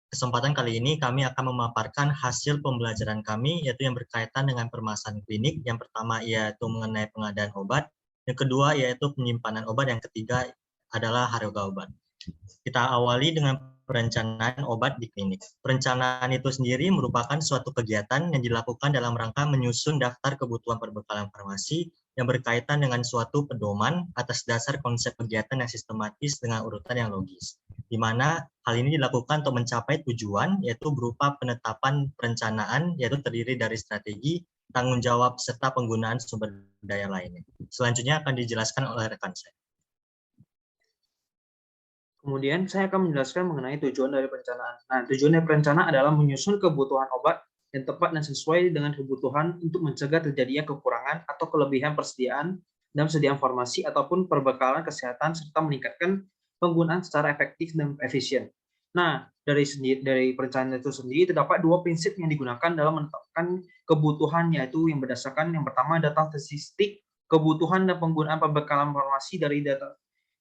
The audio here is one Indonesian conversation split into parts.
kesempatan kali ini kami akan memaparkan hasil pembelajaran kami, yaitu yang berkaitan dengan permasalahan klinik. Yang pertama yaitu mengenai pengadaan obat, yang kedua yaitu penyimpanan obat, yang ketiga adalah harga obat. Kita awali dengan perencanaan obat di klinik. Perencanaan itu sendiri merupakan suatu kegiatan yang dilakukan dalam rangka menyusun daftar kebutuhan perbekalan farmasi yang berkaitan dengan suatu pedoman atas dasar konsep kegiatan yang sistematis dengan urutan yang logis, di mana hal ini dilakukan untuk mencapai tujuan, yaitu berupa penetapan perencanaan, yaitu terdiri dari strategi, tanggung jawab, serta penggunaan sumber daya lainnya. Selanjutnya akan dijelaskan oleh rekan saya. Kemudian saya akan menjelaskan mengenai tujuan dari perencanaan. Nah, tujuan dari perencanaan adalah menyusun kebutuhan obat yang tepat dan sesuai dengan kebutuhan untuk mencegah terjadinya kekurangan atau kelebihan persediaan dalam sediaan farmasi ataupun perbekalan kesehatan serta meningkatkan penggunaan secara efektif dan efisien. Nah, dari perencanaan itu sendiri terdapat dua prinsip yang digunakan dalam menetapkan kebutuhan, yaitu yang berdasarkan yang pertama data statistik kebutuhan dan penggunaan perbekalan farmasi dari data.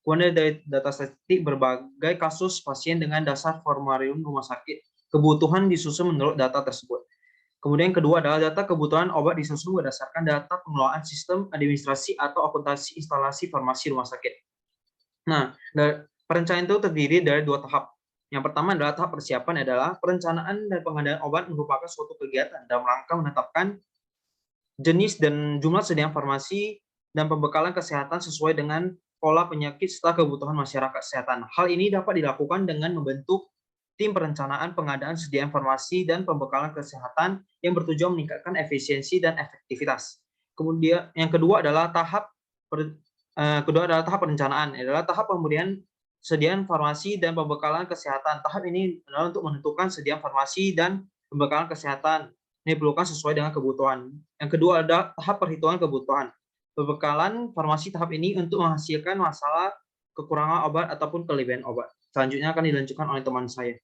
Kemudian dari data statistik berbagai kasus pasien dengan dasar formularium rumah sakit. Kebutuhan disusun menurut data tersebut. Kemudian yang kedua adalah data kebutuhan obat disusun berdasarkan data pengelolaan sistem administrasi atau akuntansi instalasi farmasi rumah sakit. Nah, perencanaan itu terdiri dari dua tahap. Yang pertama adalah tahap persiapan, adalah perencanaan dan pengadaan obat merupakan suatu kegiatan dalam rangka menetapkan jenis dan jumlah sediaan farmasi dan pembekalan kesehatan sesuai dengan pola penyakit serta kebutuhan masyarakat kesehatan. Hal ini dapat dilakukan dengan membentuk tim perencanaan pengadaan sediaan farmasi dan pembekalan kesehatan yang bertujuan meningkatkan efisiensi dan efektivitas. Kemudian yang kedua adalah tahap perencanaan, adalah tahap pemberian sediaan farmasi dan pembekalan kesehatan. Tahap ini adalah untuk menentukan sediaan farmasi dan pembekalan kesehatan. Ini diperlukan sesuai dengan kebutuhan. Yang kedua adalah tahap perhitungan kebutuhan. Pembekalan farmasi tahap ini untuk menghasilkan masalah kekurangan obat ataupun kelebihan obat. Selanjutnya akan dilanjutkan oleh teman saya.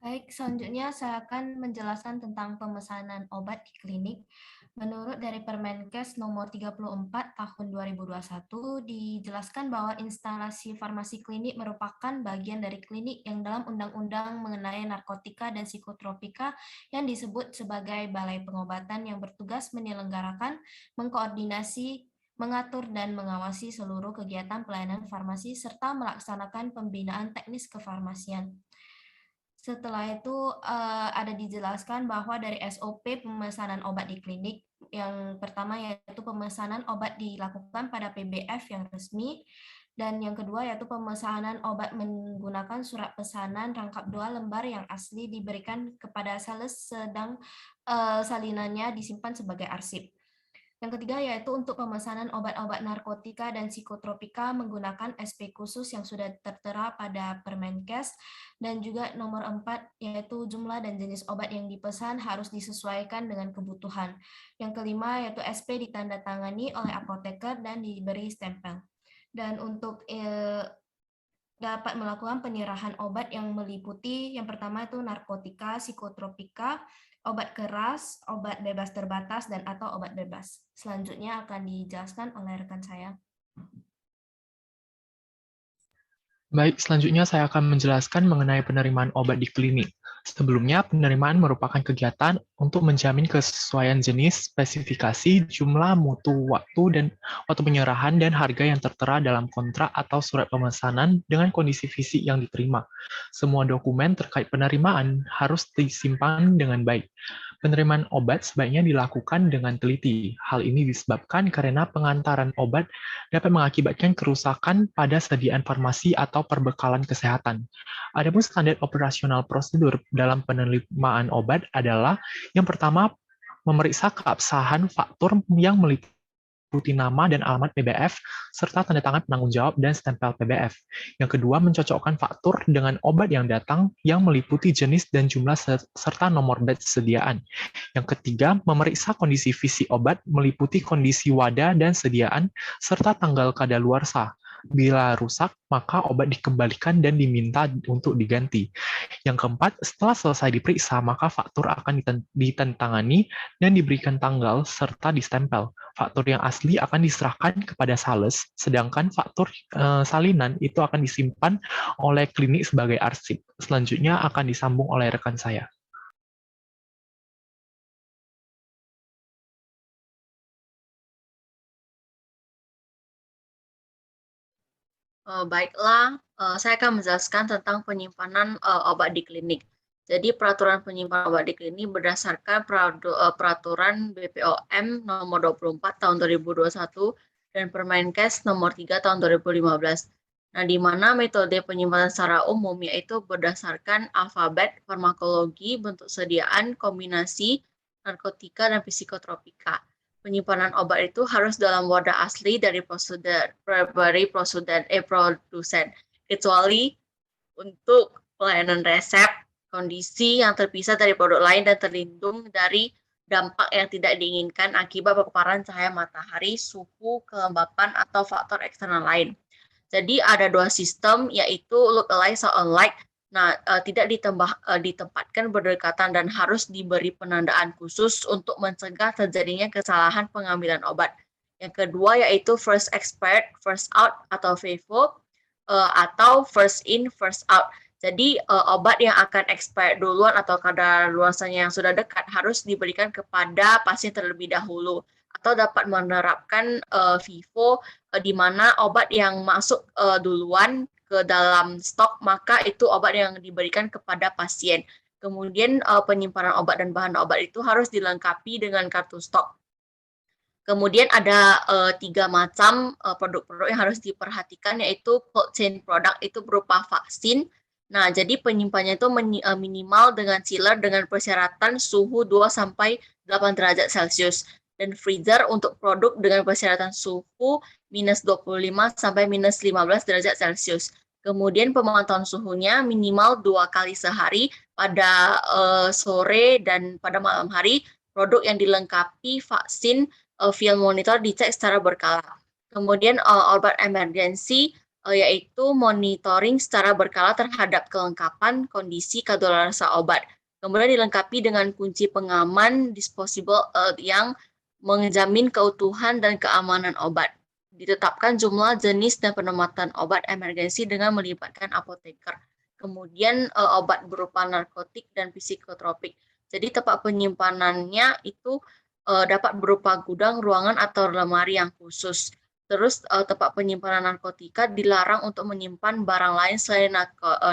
Baik, selanjutnya saya akan menjelaskan tentang pemesanan obat di klinik. Menurut dari Permenkes nomor 34 tahun 2021 dijelaskan bahwa instalasi farmasi klinik merupakan bagian dari klinik yang dalam undang-undang mengenai narkotika dan psikotropika yang disebut sebagai balai pengobatan yang bertugas menyelenggarakan, mengkoordinasi, mengatur dan mengawasi seluruh kegiatan pelayanan farmasi serta melaksanakan pembinaan teknis kefarmasian. Setelah itu ada dijelaskan bahwa dari SOP pemesanan obat di klinik, yang pertama yaitu pemesanan obat dilakukan pada PBF yang resmi, dan yang kedua yaitu pemesanan obat menggunakan surat pesanan rangkap 2 lembar yang asli diberikan kepada sales sedang salinannya disimpan sebagai arsip. Yang ketiga yaitu untuk pemesanan obat-obat narkotika dan psikotropika menggunakan SP khusus yang sudah tertera pada Permenkes, dan juga nomor 4 yaitu jumlah dan jenis obat yang dipesan harus disesuaikan dengan kebutuhan. Yang kelima yaitu SP ditandatangani oleh apoteker dan diberi stempel. Dan untuk dapat melakukan penyerahan obat yang meliputi yang pertama itu narkotika, psikotropika, obat keras, obat bebas terbatas, dan atau obat bebas. Selanjutnya akan dijelaskan oleh rekan saya. Baik, selanjutnya saya akan menjelaskan mengenai penerimaan obat di klinik. Sebelumnya, penerimaan merupakan kegiatan untuk menjamin kesesuaian jenis, spesifikasi, jumlah, mutu, waktu penyerahan, dan harga yang tertera dalam kontrak atau surat pemesanan dengan kondisi fisik yang diterima. Semua dokumen terkait penerimaan harus disimpan dengan baik. Penerimaan obat sebaiknya dilakukan dengan teliti. Hal ini disebabkan karena pengantaran obat dapat mengakibatkan kerusakan pada sediaan farmasi atau perbekalan kesehatan. Adapun standar operasional prosedur dalam penerimaan obat adalah yang pertama, memeriksa keabsahan faktur yang meliputi nama dan alamat PBF, serta tanda tangan penanggung jawab dan stempel PBF. Yang kedua, mencocokkan faktur dengan obat yang datang yang meliputi jenis dan jumlah serta nomor batch sediaan. Yang ketiga, memeriksa kondisi fisik obat meliputi kondisi wadah dan sediaan, serta tanggal kadaluarsa. Bila rusak, maka obat dikembalikan dan diminta untuk diganti. Yang keempat, setelah selesai diperiksa, maka faktur akan ditandatangani dan diberikan tanggal serta distempel. Faktur yang asli akan diserahkan kepada sales, sedangkan faktur salinan itu akan disimpan oleh klinik sebagai arsip. Selanjutnya akan disambung oleh rekan saya. Baiklah, saya akan menjelaskan tentang penyimpanan obat di klinik. Jadi peraturan penyimpanan obat di klinik berdasarkan peraturan BPOM nomor 24 tahun 2021 dan Permenkes nomor 3 tahun 2015. Nah, di mana metode penyimpanan secara umum yaitu berdasarkan alfabet, farmakologi, bentuk sediaan, kombinasi, narkotika, dan psikotropika. Penyimpanan obat itu harus dalam wadah asli dari produsen, kecuali untuk pelayanan resep, kondisi yang terpisah dari produk lain dan terlindung dari dampak yang tidak diinginkan akibat paparan cahaya matahari, suhu, kelembapan, atau faktor eksternal lain. Jadi ada dua sistem, yaitu look alike, sound alike. Nah, tidak ditempatkan berdekatan dan harus diberi penandaan khusus untuk mencegah terjadinya kesalahan pengambilan obat. Yang kedua yaitu first expired, first out atau FIFO, atau first in, first out. Jadi obat yang akan expired duluan atau kadaluarsanya yang sudah dekat harus diberikan kepada pasien terlebih dahulu, atau dapat menerapkan FIFO di mana obat yang masuk duluan ke dalam stok, maka itu obat yang diberikan kepada pasien. Kemudian penyimpanan obat dan bahan obat itu harus dilengkapi dengan kartu stok. Kemudian ada 3 macam produk-produk yang harus diperhatikan, yaitu cold chain product, itu berupa vaksin. Nah, jadi penyimpanannya itu minimal dengan chiller dengan persyaratan suhu 2-8 derajat Celcius. Dan freezer untuk produk dengan persyaratan suhu minus 25 sampai minus 15 derajat Celcius. Kemudian pemantauan suhunya minimal 2 kali sehari pada sore dan pada malam hari. Produk yang dilengkapi vaksin field monitor dicek secara berkala. Kemudian obat emergensi yaitu monitoring secara berkala terhadap kelengkapan kondisi kadaluarsa obat. Kemudian dilengkapi dengan kunci pengaman disposable yang menjamin keutuhan dan keamanan obat. Ditetapkan jumlah, jenis, dan penempatan obat emergensi dengan melibatkan apoteker. Kemudian obat berupa narkotik dan psikotropik. Jadi tempat penyimpanannya itu dapat berupa gudang, ruangan, atau lemari yang khusus. Terus tempat penyimpanan narkotika dilarang untuk menyimpan barang lain selain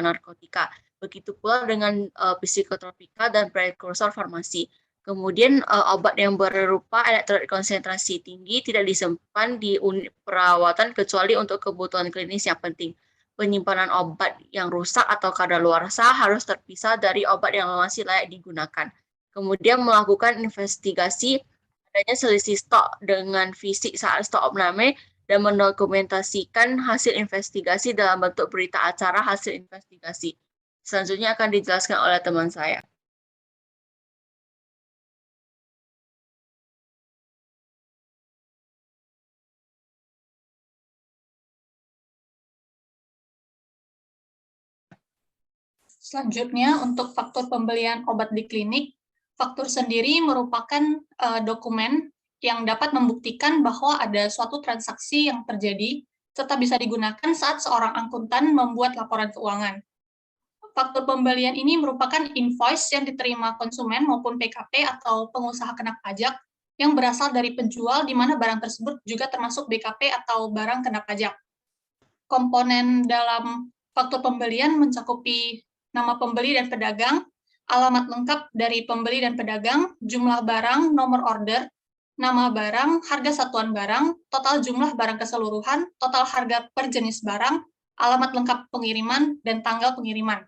narkotika. Begitu pula dengan psikotropika dan prekursor farmasi. Kemudian obat yang berupa elektrolit konsentrasi tinggi tidak disimpan di unit perawatan kecuali untuk kebutuhan klinis yang penting. Penyimpanan obat yang rusak atau kadaluarsa harus terpisah dari obat yang masih layak digunakan. Kemudian melakukan investigasi adanya selisih stok dengan fisik saat stok opname dan mendokumentasikan hasil investigasi dalam bentuk berita acara hasil investigasi. Selanjutnya akan dijelaskan oleh teman saya. Selanjutnya, untuk faktur pembelian obat di klinik, faktur sendiri merupakan dokumen yang dapat membuktikan bahwa ada suatu transaksi yang terjadi, serta bisa digunakan saat seorang akuntan membuat laporan keuangan. Faktur pembelian ini merupakan invoice yang diterima konsumen maupun PKP atau pengusaha kena pajak yang berasal dari penjual, di mana barang tersebut juga termasuk BKP atau barang kena pajak. Komponen dalam faktur pembelian mencakupi nama pembeli dan pedagang, alamat lengkap dari pembeli dan pedagang, jumlah barang, nomor order, nama barang, harga satuan barang, total jumlah barang keseluruhan, total harga per jenis barang, alamat lengkap pengiriman, dan tanggal pengiriman.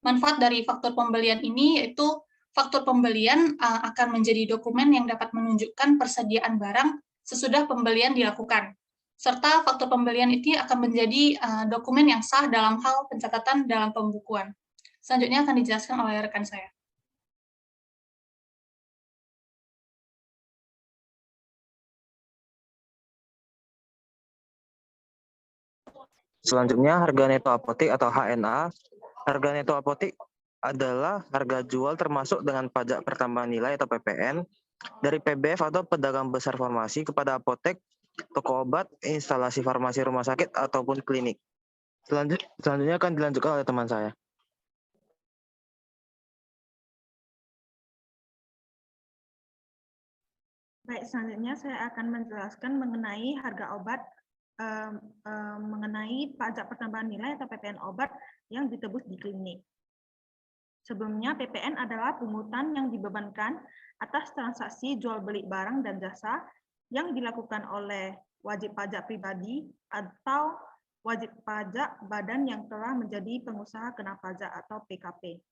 Manfaat dari faktur pembelian ini yaitu faktur pembelian akan menjadi dokumen yang dapat menunjukkan persediaan barang sesudah pembelian dilakukan. Serta faktur pembelian itu akan menjadi dokumen yang sah dalam hal pencatatan dalam pembukuan. Selanjutnya akan dijelaskan oleh rekan saya. Selanjutnya, harga neto apotik atau HNA. Harga neto apotik adalah harga jual termasuk dengan pajak pertambahan nilai atau PPN dari PBF atau pedagang besar farmasi kepada apotek, toko obat, instalasi farmasi rumah sakit, ataupun klinik. Selanjutnya akan dilanjutkan oleh teman saya. Baik, selanjutnya saya akan menjelaskan mengenai harga obat, mengenai pajak pertambahan nilai atau PPN obat yang ditebus di klinik. Sebelumnya, PPN adalah pungutan yang dibebankan atas transaksi jual beli barang dan jasa yang dilakukan oleh wajib pajak pribadi atau wajib pajak badan yang telah menjadi pengusaha kena pajak atau PKP.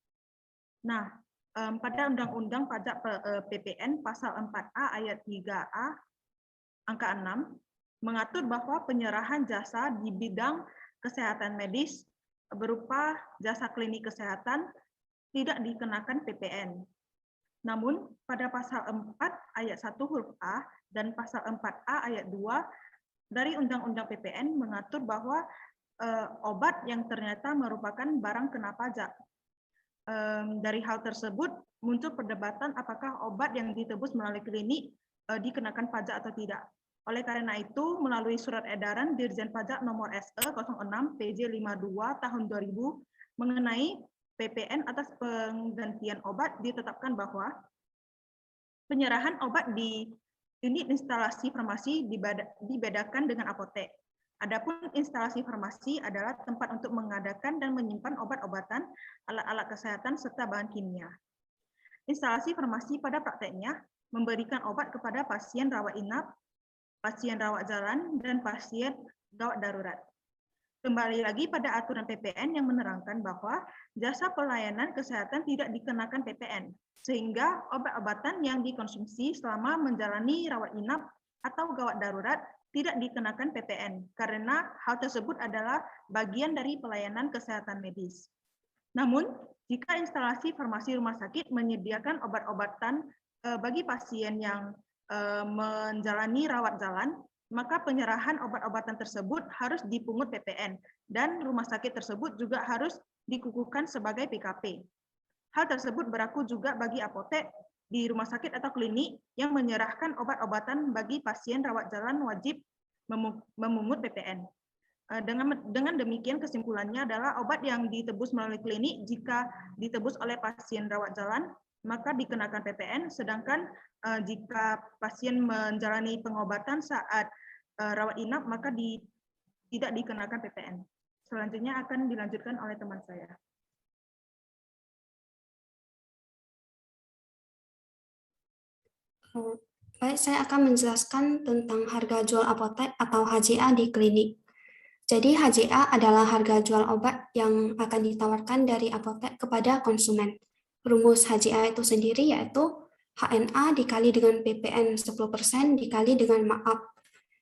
Nah, pada Undang-Undang Pajak PPN Pasal 4A ayat 3A angka 6 mengatur bahwa penyerahan jasa di bidang kesehatan medis berupa jasa klinik kesehatan tidak dikenakan PPN. Namun, pada Pasal 4 ayat 1 huruf A dan Pasal 4A ayat 2 dari Undang-Undang PPN mengatur bahwa obat yang ternyata merupakan barang kena pajak. Dari hal tersebut muncul perdebatan apakah obat yang ditebus melalui klinik dikenakan pajak atau tidak. Oleh karena itu, melalui surat edaran Dirjen Pajak nomor SE 06 PJ 52 tahun 2000 mengenai PPN atas penggantian obat ditetapkan bahwa penyerahan obat di unit instalasi farmasi dibedakan dengan apotek. Adapun instalasi farmasi adalah tempat untuk mengadakan dan menyimpan obat-obatan, alat-alat kesehatan, serta bahan kimia. Instalasi farmasi pada prakteknya memberikan obat kepada pasien rawat inap, pasien rawat jalan, dan pasien gawat darurat. Kembali lagi pada aturan PPN yang menerangkan bahwa jasa pelayanan kesehatan tidak dikenakan PPN, sehingga obat-obatan yang dikonsumsi selama menjalani rawat inap atau gawat darurat tidak dikenakan PPN, karena hal tersebut adalah bagian dari pelayanan kesehatan medis. Namun, jika instalasi farmasi rumah sakit menyediakan obat-obatan bagi pasien yang menjalani rawat jalan, maka penyerahan obat-obatan tersebut harus dipungut PPN, dan rumah sakit tersebut juga harus dikukuhkan sebagai PKP. Hal tersebut berlaku juga bagi apotek di rumah sakit atau klinik yang menyerahkan obat-obatan bagi pasien rawat jalan wajib memungut PPN. Dengan demikian kesimpulannya adalah obat yang ditebus melalui klinik jika ditebus oleh pasien rawat jalan maka dikenakan PPN, sedangkan jika pasien menjalani pengobatan saat rawat inap maka tidak dikenakan PPN. Selanjutnya akan dilanjutkan oleh teman saya. Baik, saya akan menjelaskan tentang harga jual apotek atau HJA di klinik. Jadi HJA adalah harga jual obat yang akan ditawarkan dari apotek kepada konsumen. Rumus HJA itu sendiri yaitu HNA dikali dengan PPN 10% dikali dengan markup,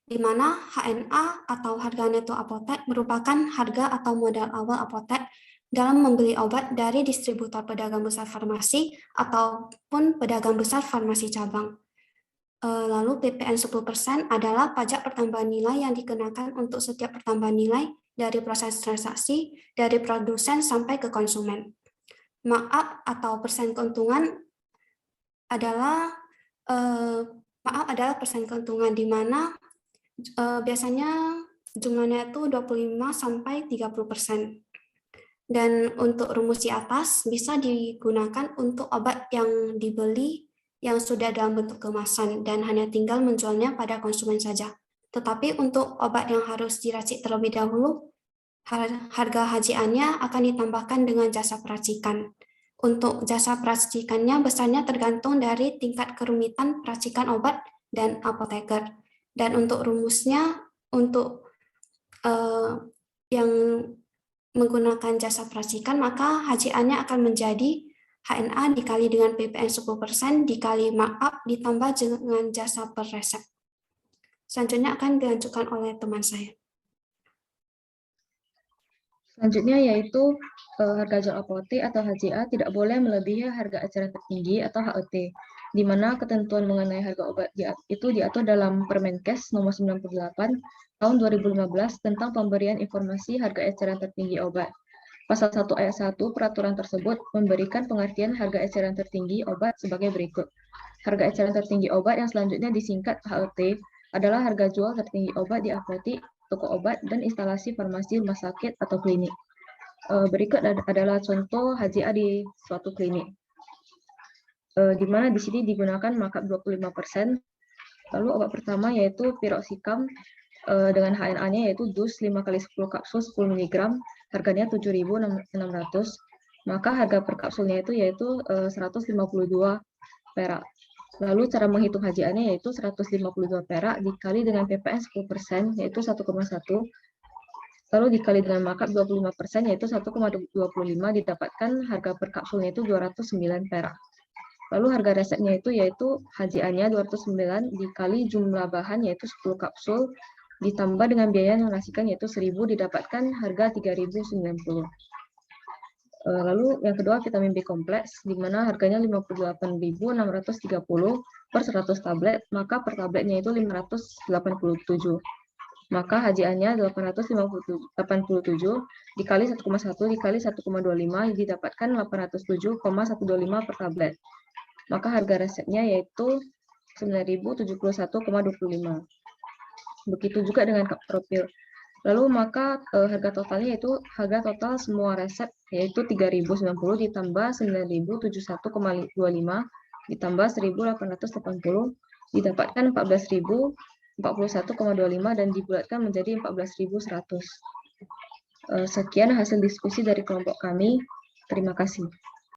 di mana HNA atau harga neto apotek merupakan harga atau modal awal apotek dalam membeli obat dari distributor pedagang besar farmasi ataupun pedagang besar farmasi cabang. Lalu PPN 10% adalah pajak pertambahan nilai yang dikenakan untuk setiap pertambahan nilai dari proses transaksi dari produsen sampai ke konsumen. Markup atau persen keuntungan adalah persen keuntungan di mana biasanya jumlahnya itu 25 sampai 30%. Dan untuk rumus di atas bisa digunakan untuk obat yang dibeli yang sudah dalam bentuk kemasan dan hanya tinggal menjualnya pada konsumen saja. Tetapi untuk obat yang harus diracik terlebih dahulu, harga HJA-nya akan ditambahkan dengan jasa peracikan. Untuk jasa peracikannya besarnya tergantung dari tingkat kerumitan peracikan obat dan apoteker. Dan untuk rumusnya, untuk yang menggunakan jasa peracikan, maka HJA-nya akan menjadi HNA dikali dengan PPN 10% dikali markup ditambah dengan jasa per resep. Selanjutnya akan dilanjutkan oleh teman saya. Selanjutnya yaitu harga jual apotek atau HJA tidak boleh melebihi harga eceran tertinggi atau HET, di mana ketentuan mengenai harga obat itu diatur dalam Permenkes nomor 98 tahun 2015 tentang pemberian informasi harga eceran tertinggi obat. Pasal 1 ayat 1 peraturan tersebut memberikan pengertian harga eceran tertinggi obat sebagai berikut. Harga eceran tertinggi obat yang selanjutnya disingkat HET adalah harga jual tertinggi obat di apotik, toko obat, dan instalasi farmasi rumah sakit atau klinik. Berikut adalah contoh HJA di suatu klinik. Di mana di sini digunakan markup 25%. Lalu obat pertama yaitu piroxicam dengan HNA-nya yaitu dus 5 kali 10 kapsul 10 mg, harganya 7.600. Maka harga per kapsulnya yaitu 152 perak. Lalu cara menghitung HJA-nya yaitu 152 perak dikali dengan PPN 10% yaitu 1,1. Lalu dikali dengan markup 25% yaitu 1,25 didapatkan harga per kapsulnya itu 209 perak. Lalu harga resepnya yaitu HJA-nya 209 dikali jumlah bahan yaitu 10 kapsul ditambah dengan biaya yang nasikan yaitu 1.000 didapatkan harga 3.090. Lalu yang kedua vitamin B kompleks di mana harganya 58.630 per 100 tablet, maka per tabletnya itu 587. Maka HJA-nya 887 dikali 1,1 dikali 1,25 didapatkan 807,125 per tablet. Maka harga resepnya yaitu 9.071,25. Begitu juga dengan kapropil. Lalu maka harga totalnya yaitu harga total semua resep yaitu 3.090 ditambah 9.071,25 ditambah 1.880 didapatkan 14.041,25 dan dibulatkan menjadi 14.100. Sekian hasil diskusi dari kelompok kami. Terima kasih.